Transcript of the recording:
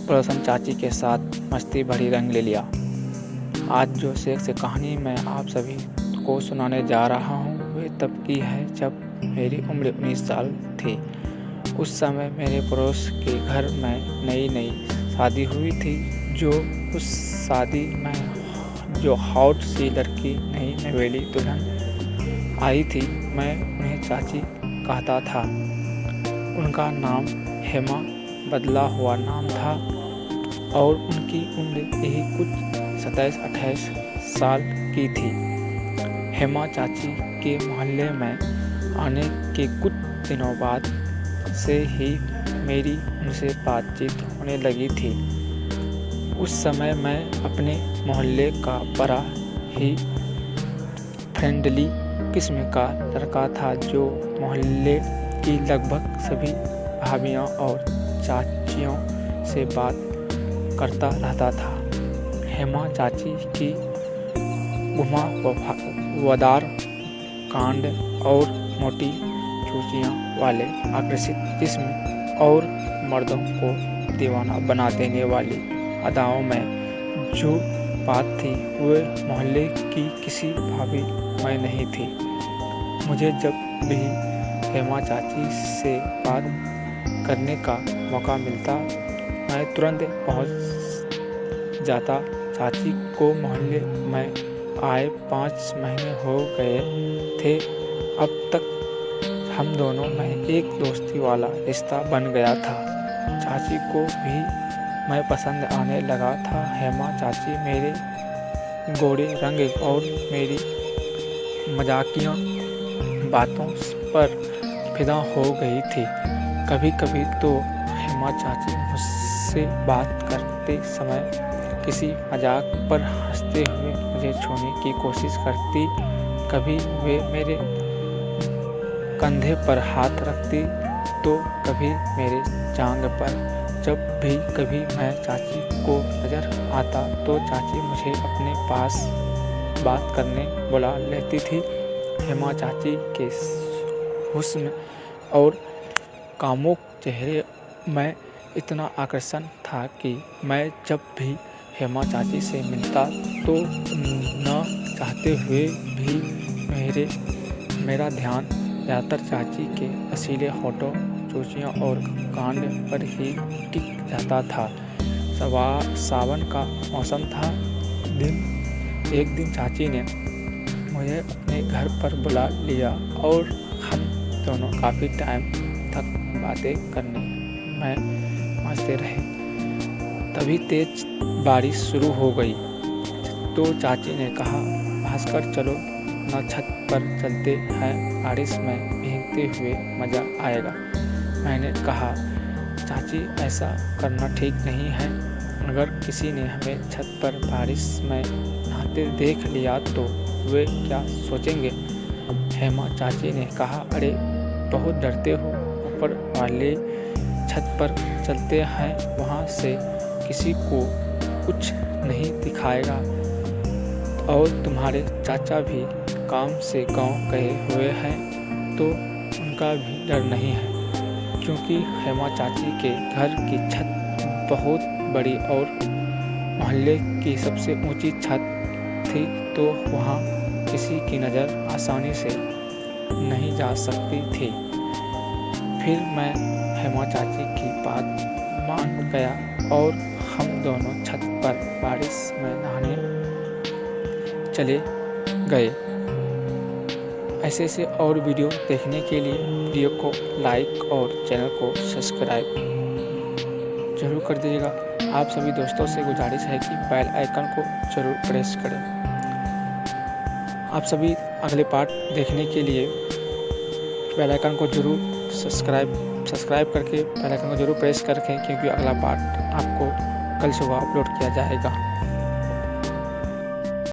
पड़ोसन चाची के साथ मस्ती भरी रंग ले लिया। आज जो शेख से कहानी मैं आप सभी को सुनाने जा रहा हूँ वे तब की है जब मेरी उम्र 19 साल थी। उस समय मेरे पड़ोस के घर में नई शादी हुई थी। जो उस शादी में जो हॉट सी लड़की नई नवेली दुल्हन आई थी, मैं उन्हें चाची कहता था। उनका नाम हेमा बदला हुआ नाम था और उनकी उम्र यही कुछ 27-28 साल की थी। हेमा चाची के मोहल्ले में आने के कुछ दिनों बाद से ही मेरी उनसे बातचीत होने लगी थी। उस समय मैं अपने मोहल्ले का बड़ा ही फ्रेंडली किस्म का लड़का था, जो मोहल्ले की लगभग सभी भाभियों और चाचियों से बात करता रहता था। हेमा चाची की घुमावदार कांड और मोटी चूचियाँ वाले आकर्षित जिस्म और मर्दों को दीवाना बना देने वाली अदाओं में जो बात थी वह मोहल्ले की किसी भाभी में नहीं थी। मुझे जब भी हेमा चाची से बात करने का मौका मिलता मैं तुरंत पहुंच जाता। चाची को मोहल्ले में आए 5 महीने हो गए थे। अब तक हम दोनों में एक दोस्ती वाला रिश्ता बन गया था। चाची को भी मैं पसंद आने लगा था। हेमा चाची मेरे गोरे रंग और मेरी मजाकिया बातों पर फिदा हो गई थी। कभी कभी तो हेमा चाची मुझसे बात करते समय किसी मजाक पर हंसते हुए मुझे छूने की कोशिश करती। कभी वे मेरे कंधे पर हाथ रखती तो कभी मेरे जांघ पर। जब भी कभी मैं चाची को नज़र आता तो चाची मुझे अपने पास बात करने बुला लेती थी। हेमा चाची के हुस्न और कामुक चेहरे में इतना आकर्षण था कि मैं जब भी हेमा चाची से मिलता तो न चाहते हुए भी मेरा ध्यान ज़्यादातर चाची के रसीले होठों, चूचियों और कांड पर ही टिक जाता था। सावन का मौसम था। एक दिन चाची ने मुझे अपने घर पर बुला लिया और हम दोनों काफ़ी टाइम तक बातें करने में मस्ते रहे। तभी तेज बारिश शुरू हो गई तो चाची ने कहा, भास्कर चलो न छत पर चलते हैं, बारिश में भीगते हुए मज़ा आएगा। मैंने कहा, चाची ऐसा करना ठीक नहीं है। अगर किसी ने हमें छत पर बारिश में नहाते देख लिया तो वे क्या सोचेंगे। हेमा चाची ने कहा, अरे बहुत डरते हो, ऊपर वाले छत पर चलते हैं, वहाँ से किसी को कुछ नहीं दिखाएगा और तुम्हारे चाचा भी काम से गांव गए हुए हैं तो उनका भी डर नहीं है। क्योंकि हेमा चाची के घर की छत बहुत बड़ी और मोहल्ले की सबसे ऊंची छत थी तो वहाँ किसी की नज़र आसानी से नहीं जा सकती थी। फिर मैं हेमा चाची की बात मान गया और हम दोनों छत पर बारिश में नहाने चले गए। ऐसे और वीडियो देखने के लिए वीडियो को लाइक और चैनल को सब्सक्राइब जरूर कर दीजिएगा। आप सभी दोस्तों से गुजारिश है कि बेल आइकन को जरूर प्रेस करें। आप सभी अगले पार्ट देखने के लिए बेल आइकन को जरूर सब्सक्राइब करके बेल आइकन को जरूर प्रेस कर रखें, क्योंकि अगला पार्ट आपको कल सुबह अपलोड किया जाएगा।